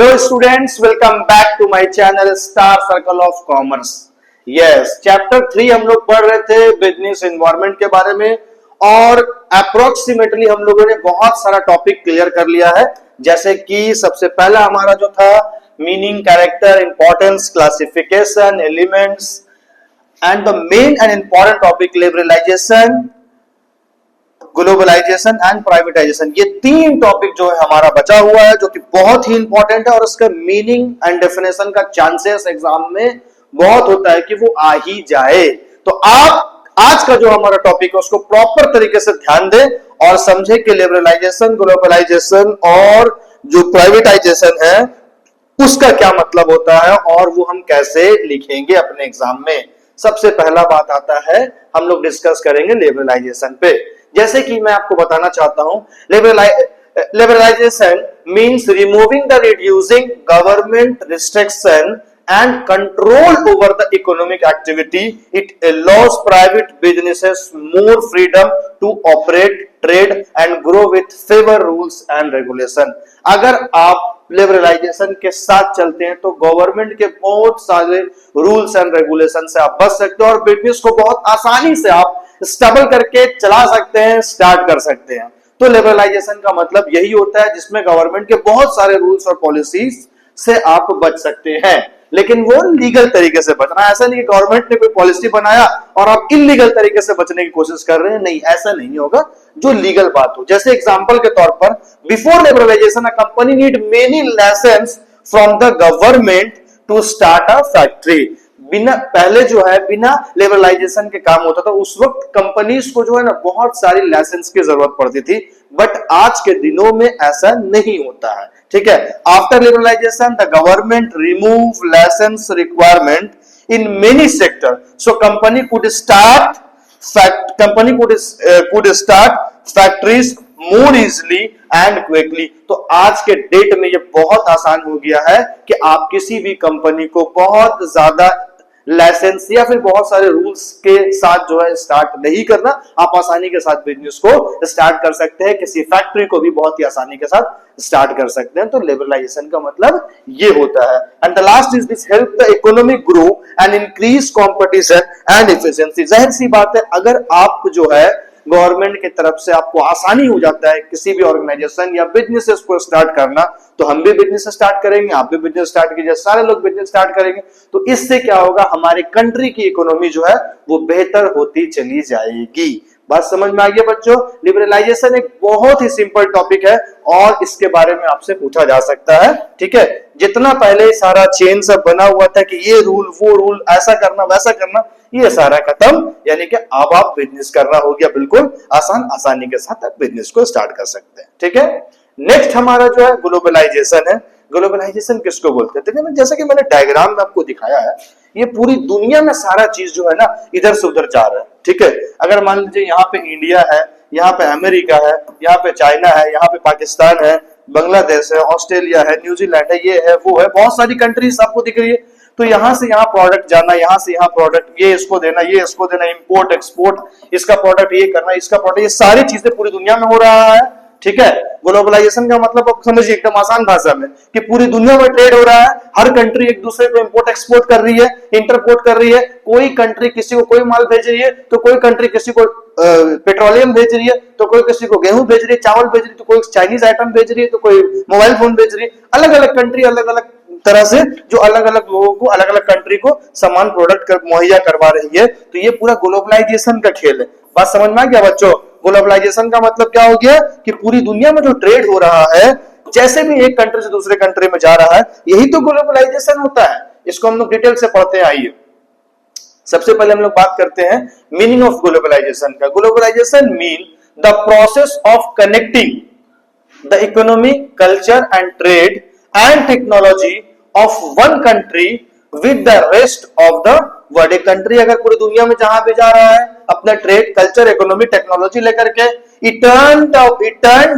Hello students, welcome back to my channel Star Circle of Commerce. Yes, chapter 3 हम लोग पढ़ रहे थे बिजनेस एनवायरनमेंट के बारे में और अप्रोक्सीमेटली हम लोगों ने बहुत सारा टॉपिक क्लियर कर लिया है। जैसे कि सबसे पहला हमारा जो था meaning, character, importance, classification, elements and the main and important topic liberalisation, globalisation and privatisation. ये तीन टॉपिक जो है हमारा बचा हुआ है, जो कि बहुत ही इंपॉर्टेंट है और उसका मीनिंग एंड डेफिनेशन का चांसेस एग्जाम में बहुत होता है कि वो आ ही जाए। तो आप आज का जो हमारा टॉपिक है उसको प्रॉपर तरीके से ध्यान दें और समझे कि लिबरलाइजेशन, ग्लोबलाइजेशन और जो प्राइवेटाइजेशन है उसका क्या मतलब होता है और वो हम कैसे लिखेंगे अपने एग्जाम में। सबसे पहला बात आता है, हम लोग डिस्कस करेंगे लिबरलाइजेशन पे। जैसे कि मैं आपको बताना चाहता हूं, liberalisation means removing the reducing government restriction and control over the economic activity. It allows private businesses more freedom to operate, trade and grow with favor rules and regulation. अगर आप लिबरलाइजेशन के साथ चलते हैं तो गवर्नमेंट के बहुत सारे रूल्स एंड रेगुलेशन से आप बच सकते हो और बिजनेस को बहुत आसानी से आप स्टेबल करके चला सकते हैं, स्टार्ट कर सकते हैं। तो लिबरलाइजेशन का मतलब यही होता है जिसमें गवर्नमेंट के बहुत सारे रूल्स और पॉलिसीज से आप बच सकते हैं, लेकिन वो लीगल तरीके से बचना। ऐसा नहीं कि गवर्नमेंट ने कोई पॉलिसी बनाया और आप इलीगल तरीके से बचने की कोशिश कर रहे हैं, नहीं, ऐसा नहीं होगा। जो लीगल बात हो, जैसे एग्जांपल के तौर पर before liberalisation a company need many licence from the government to start a factory. पहले जो है बिना लिबरलाइजेशन के काम होता था, उस वक्त कंपनीज को जो है ना बहुत सारी लाइसेंस की जरूरत पड़ती थी, बट आज के दिनों में ऐसा नहीं होता है। ठीक है, after liberalisation the government remove licence requirement in many sector, so company could start factories more easily and quickly. तो आज के डेट में ये बहुत आसान हो गया है कि आप किसी भी कंपनी को बहुत ज्यादा लाइसेंस या फिर बहुत सारे रूल्स के साथ जो है स्टार्ट नहीं करना, आप आसानी के साथ बिजनेस को स्टार्ट कर सकते हैं। किसी फैक्ट्री को भी बहुत ही आसानी के साथ स्टार्ट कर सकते हैं। तो लिबरलाइजेशन का मतलब ये होता है। And the last is this help the economic grow and increase competition and efficiency. जाहिर सी बात है, अगर आप जो है गवर्नमेंट की तरफ से आपको आसानी हो जाता है किसी भी ऑर्गेनाइजेशन या बिजनेसेस को स्टार्ट करना, तो हम भी बिजनेस स्टार्ट करेंगे, आप भी बिजनेस स्टार्ट कीजिए, सारे लोग बिजनेस स्टार्ट करेंगे। तो इससे क्या होगा, हमारी कंट्री की इकोनॉमी जो है वो बेहतर होती चली जाएगी। बात समझ में आ गई बच्चों? लिबरलाइजेशन एक बहुत ही सिंपल टॉपिक है और इसके बारे में आपसे पूछा जा सकता है। ठीक है, जितना पहले सारा चेन सब बना हुआ था कि ये रूल वो रूल, ऐसा करना वैसा करना, ये सारा खत्म। यानी कि अब आप बिजनेस करना हो गया बिल्कुल आसानी के साथ आप बिजनेस को स्टार्ट कर सकते हैं। ठीक है, नेक्स्ट हमारा जो है ग्लोबलाइजेशन है। ग्लोबलाइजेशन किसको बोलते हैं? देखिए, जैसा कि मैंने डायग्राम में आपको दिखाया है, ये पूरी दुनिया में सारा चीज जो है ना इधर से उधर जा रहा है। ठीक है, अगर मान लीजिए यहाँ पे इंडिया है, यहाँ पे अमेरिका है, यहाँ पे चाइना है, यहाँ पे पाकिस्तान है, बांग्लादेश है, ऑस्ट्रेलिया है, न्यूजीलैंड है, ये है वो है, बहुत सारी कंट्रीज आपको दिख रही है। तो यहाँ से यहाँ प्रोडक्ट जाना, यहाँ से यहाँ प्रोडक्ट, ये इसको देना, ये इसको देना, इंपोर्ट एक्सपोर्ट, इसका प्रोडक्ट ये करना, इसका प्रोडक्ट, ये सारी चीजें पूरी दुनिया में हो रहा है। ठीक है, ग्लोबलाइजेशन का मतलब आप समझिए एकदम आसान भाषा में कि पूरी दुनिया में ट्रेड हो रहा है। हर कंट्री एक दूसरे को इंपोर्ट एक्सपोर्ट कर रही है, इंटरपोर्ट कर रही है। कोई कंट्री किसी को कोई माल भेज रही है, तो कोई कंट्री किसी को पेट्रोलियम भेज रही है, तो कोई किसी को गेहूं भेज रही है, चावल भेज रही है, तो कोई चाइनीज आइटम भेज रही है, तो कोई मोबाइल फोन भेज रही है। अलग अलग कंट्री अलग अलग तरह से जो अलग अलग लोगों को, अलग अलग कंट्री को सामान प्रोडक्ट मुहैया करवा रही है। तो ये पूरा ग्लोबलाइजेशन का खेल है। बात समझ में आ गया बच्चों? ग्लोबलाइजेशन का मतलब क्या हो गया कि पूरी दुनिया में जो ट्रेड हो रहा है, जैसे भी एक कंट्री से दूसरे कंट्री में जा रहा है, यही तो ग्लोबलाइजेशन होता है। इसको हम लोग डिटेल से पढ़ते हैं। आइए, सबसे पहले हम लोग बात करते हैं मीनिंग ऑफ ग्लोबलाइजेशन का। Globalisation mean the process of connecting the economy, culture and trade and technology of one country with the rest of the world. एक कंट्री अगर पूरी दुनिया में जहां भी जा रहा है अपना ट्रेड, कल्चर, इकोनॉमी, टेक्नोलॉजी लेकर के, it turned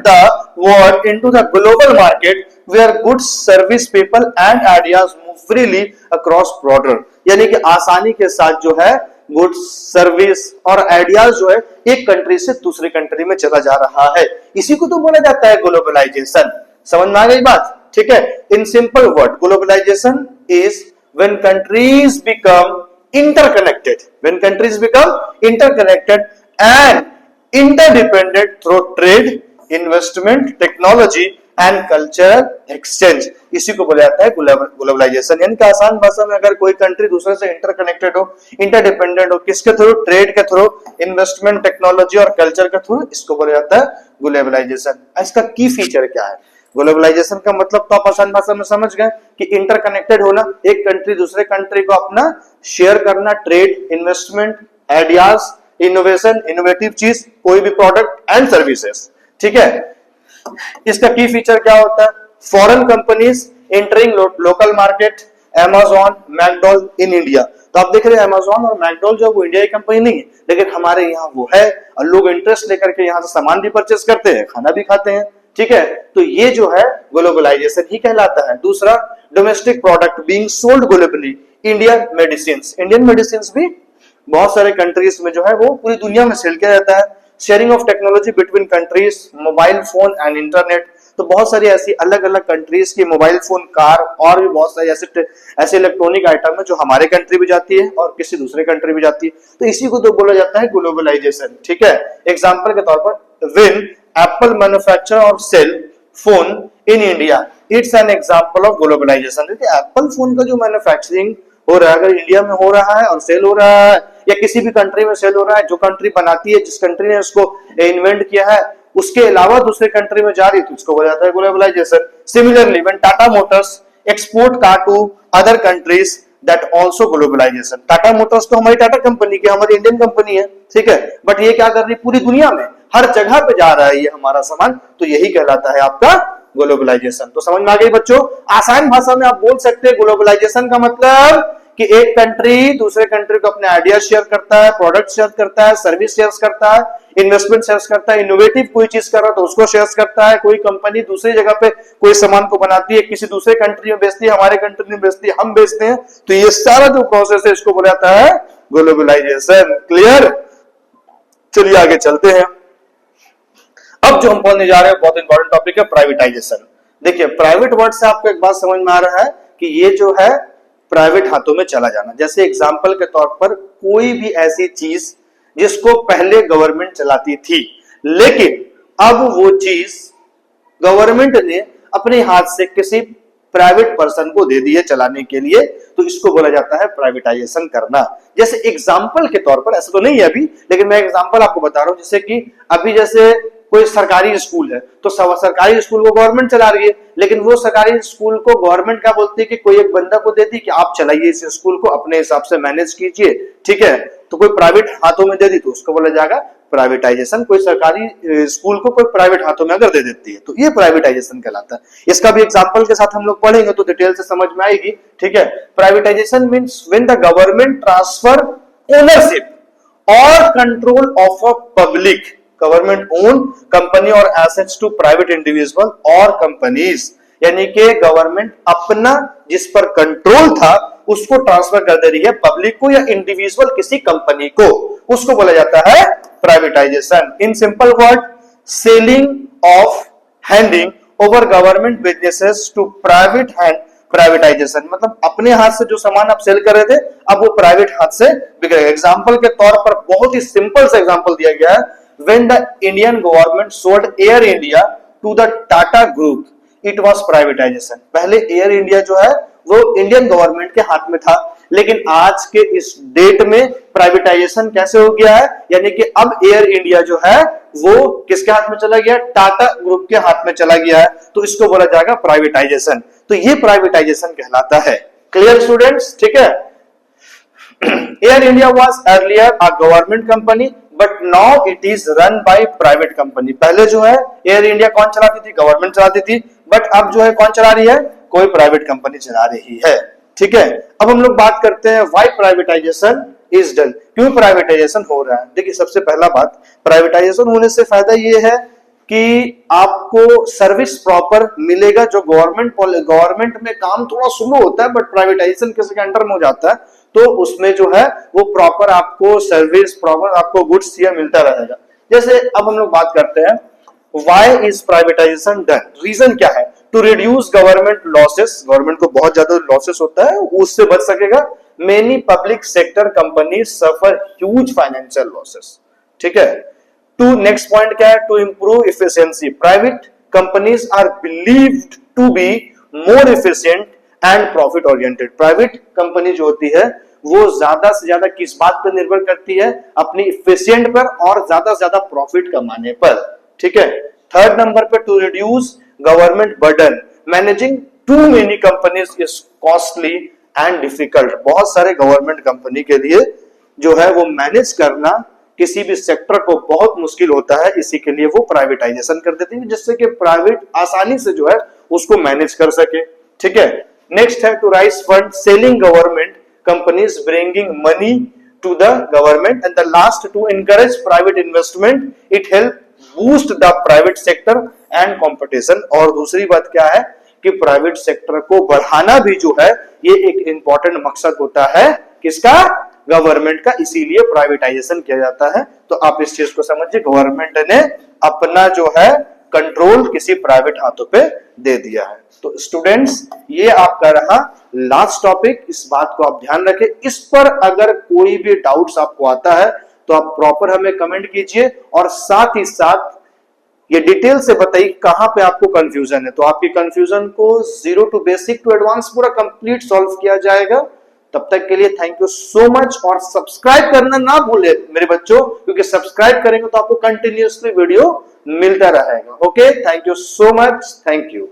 the world into the global market where goods, service, people and ideas move freely across border। यानी कि आसानी के साथ जो है गुड्स, सर्विस और आइडियाज जो है एक कंट्री से दूसरी कंट्री में चला जा रहा है। इसी को तो बोला जाता है ग्लोबलाइजेशन। समझ में आ गई बात? ठीक है। In simple word, globalisation is when countries become interconnected, when countries become interconnected and interdependent through trade, investment, technology and cultural exchange, इसी को बोला जाता है ग्लोबलाइजेशन। यानी कि आसान भाषा में अगर कोई कंट्री दूसरे से इंटरकनेक्टेड हो, इंटरडिपेंडेंट हो, किसके थ्रू? ट्रेड के थ्रू, इन्वेस्टमेंट, टेक्नोलॉजी और कल्चर के थ्रू, इसको बोला जाता है ग्लोबलाइजेशन। इसका की फीचर क्या है? ग्लोबलाइजेशन का मतलब तो आप आसान भाषा में समझ गए कि इंटरकनेक्टेड होना, एक कंट्री दूसरे कंट्री को अपना शेयर करना, trade, investment, ideas, innovation, innovative चीज, कोई भी प्रोडक्ट एंड सर्विसेज, ठीक है। इसका की फीचर क्या होता है? Foreign companies entering local market, Amazon, McDowell in India. तो आप देख रहे हैं Amazon और मैकडॉल जो वो इंडिया की कंपनी नहीं है, लेकिन हमारे यहाँ वो है और लोग इंटरेस्ट लेकर के यहाँ से सामान भी परचेस करते हैं, खाना भी खाते हैं, ठीक है। तो ये जो है ग्लोबलाइजेशन ही कहलाता है। दूसरा, domestic product being sold globally, Indian medicine भी बहुत सारे कंट्रीज में जो है वो पूरी दुनिया में सेल किया जाता है। Sharing of technology between countries, mobile phone and internet, तो बहुत सारी ऐसी अलग अलग कंट्रीज की मोबाइल फोन, कार और भी बहुत सारी ऐसे इलेक्ट्रॉनिक आइटम है जो हमारे कंट्री भी जाती है और किसी दूसरे कंट्री भी जाती है, तो इसी को तो बोला जाता है ग्लोबलाइजेशन, ठीक है। एग्जांपल के तौर पर, व्हेन एप्पल मैन्युफैक्चर और sell phone in India, it's an example of globalisation. देखिए एप्पल फोन का जो मैन्युफैक्चरिंग हो रहा है, अगर इंडिया में हो रहा है और सेल हो रहा है या किसी भी कंट्री में सेल हो रहा है, जो कंट्री बनाती है, जिस कंट्री ने उसको इन्वेंट किया है, उसके अलावा दूसरे कंट्री में जा रही है, तो उसको बोला जाता है globalisation. Similarly when Tata Motors export car to other countries, that also globalisation. Tata Motors तो हमारी टाटा कंपनी की, हमारी इंडियन कंपनी है, ठीक है, बट ये क्या कर रही है? पूरी दुनिया में हर जगह पे जा रहा है ये हमारा सामान, तो यही कहलाता है आपका ग्लोबलाइजेशन। तो समझ में आ गई बच्चों? आसान भाषा में आप बोल सकते हैं ग्लोबलाइजेशन का मतलब कि एक कंट्री दूसरे कंट्री को अपने आइडिया शेयर करता है, प्रोडक्ट शेयर करता है, सर्विस शेयर करता है, इन्वेस्टमेंट शेयर करता है, इनोवेटिव कोई चीज कर रहा है तो उसको शेयर करता है। कोई कंपनी दूसरी जगह पे कोई सामान को बनाती है, किसी दूसरे कंट्री में बेचती है, हमारे कंट्री में बेचती है, हम बेचते हैं, तो ये सारा जो प्रोसेस है इसको बोला जाता है ग्लोबलाइजेशन। क्लियर? चलिए आगे चलते हैं। अब जो हम बोलने जा रहे हैं बहुत इंपॉर्टेंट टॉपिक है प्राइवेटाइजेशन। देखिए प्राइवेट वर्ड से आपको एक बात समझ में आ रहा है कि ये जो है प्राइवेट हाथों में चला जाना। जैसे एग्जांपल के तौर पर, कोई भी ऐसी चीज जिसको पहले गवर्नमेंट चलाती थी, लेकिन अब वो चीज गवर्नमेंट ने अपने हाथ से किसी प्राइवेट पर्सन को दे दी है चलाने के लिए, तो इसको बोला जाता है प्राइवेटाइजेशन करना। जैसे एग्जांपल के तौर पर, ऐसा तो नहीं है अभी, लेकिन मैं एग्जांपल आपको बता रहा हूं, जैसे कि अभी जैसे कोई सरकारी स्कूल है, तो सरकारी स्कूल को गवर्नमेंट चला रही है, लेकिन वो सरकारी स्कूल को गवर्नमेंट क्या बोलती है कि कोई एक बंदा को देती कि आप चलाइए इस स्कूल को, अपने हिसाब से मैनेज कीजिए, ठीक है। तो कोई प्राइवेट हाथों में दे दी तो उसको बोला जाएगा प्राइवेटाइजेशन। कोई सरकारी स्कूल को कोई प्राइवेट हाथों में अगर दे देती है तो ये प्राइवेटाइजेशन कहलाता है। इसका भी एग्जांपल के साथ हम लोग पढ़ेंगे तो डिटेल से समझ में आएगी, ठीक है। Privatisation means when the government transfer ownership और control of a public government own company और एसेट्स टू प्राइवेट इंडिविजुअल और कंपनीज, यानी कि गवर्नमेंट अपना जिस पर कंट्रोल था उसको ट्रांसफर कर दे रही है पब्लिक को या इंडिविजुअल किसी कंपनी को, उसको बोला जाता है privatisation. In simple word, selling of handing over government businesses to private hand, privatisation मतलब अपने हाथ से जो सामान आप सेल कर रहे थे अब वो प्राइवेट हाथ से बिक रहा है। एग्जांपल के तौर पर बहुत ही सिंपल सा एग्जांपल दिया गया है, when the Indian government sold Air India to the Tata Group, it was privatization। पहले एयर इंडिया जो है वो इंडियन गवर्नमेंट के हाथ में था, लेकिन आज के इस डेट में प्राइवेटाइजेशन कैसे हो गया है, यानी कि अब एयर इंडिया जो है वो किसके हाथ में चला गया? टाटा ग्रुप के हाथ में चला गया है, तो इसको बोला जाएगा प्राइवेटाइजेशन। तो ये प्राइवेटाइजेशन कहलाता है। Clear students? ठीक है। Air India was earlier a government company but now it is run by private company. पहले जो है एयर इंडिया कौन चलाती थी? गवर्नमेंट चलाती थी, बट अब जो है कौन चला रही है? कोई प्राइवेट कंपनी चला रही है, ठीक है। अब हम लोग बात करते हैं व्हाई प्राइवेटाइजेशन इज डन, क्यों प्राइवेटाइजेशन हो रहा है। देखिए सबसे पहला बात, प्राइवेटाइजेशन होने से फायदा ये है कि आपको सर्विस प्रॉपर मिलेगा। जो गवर्नमेंट में काम थोड़ा स्लो होता है, बट प्राइवेटाइजेशन किसी के अंडर में हो जाता है तो उसमें जो है वो प्रॉपर आपको सर्विस, प्रॉपर आपको गुड्स ये मिलता रहेगा। जैसे अब हम लोग बात करते हैं why is privatisation done, reason क्या है। To reduce government losses, government को बहुत ज्यादा लॉसेस होता है, उससे बच सकेगा। Many public sector companies suffer huge financial losses, ठीक है। टू नेक्स्ट पॉइंट क्या है, to improve efficiency, private companies are believed to be more efficient and profit oriented. Private company जो होती है वो ज्यादा से ज्यादा किस बात पर निर्भर करती है, अपनी इफिशिएंट पर और ज्यादा से ज्यादा प्रॉफिट कमाने पर, ठीक है। थर्ड नंबर पे, to reduce government burden, managing too many companies is costly and difficult. बहुत सारे गवर्नमेंट कंपनी के लिए जो है वो मैनेज करना किसी भी सेक्टर को बहुत मुश्किल होता है, इसी के लिए वो प्राइवेटाइजेशन कर देते हैं, जिससे कि प्राइवेट आसानी से जो है उसको मैनेज कर सके, ठीक है। नेक्स्ट है to raise fund, selling government companies bringing money to the government, and the last to encourage private investment, it help boost the private sector and competition. और दूसरी बात क्या है कि प्राइवेट सेक्टर को बढ़ाना भी जो है ये एक इंपॉर्टेंट मकसद होता है किसका, गवर्नमेंट का, इसीलिए प्राइवेटाइजेशन किया जाता है। तो आप इस चीज को समझिए, गवर्नमेंट ने अपना जो है कंट्रोल किसी प्राइवेट हाथों पे दे दिया है। तो स्टूडेंट्स, ये आपका रहा लास्ट टॉपिक, इस बात को आप ध्यान रखें। इस पर अगर कोई भी डाउट्स आपको आता है तो आप प्रॉपर हमें कमेंट कीजिए, और साथ ही साथ ये डिटेल से बताइए कहां पे आपको कंफ्यूजन है। तो आपकी कंफ्यूजन को zero to basic to advance पूरा कंप्लीट सॉल्व किया जाएगा। तब तक के लिए थैंक यू सो मच, और सब्सक्राइब करना ना भूले मेरे बच्चों, क्योंकि सब्सक्राइब करेंगे तो आपको कंटिन्यूअसली वीडियो मिलता रहेगा। Okay, thank you so much, thank you.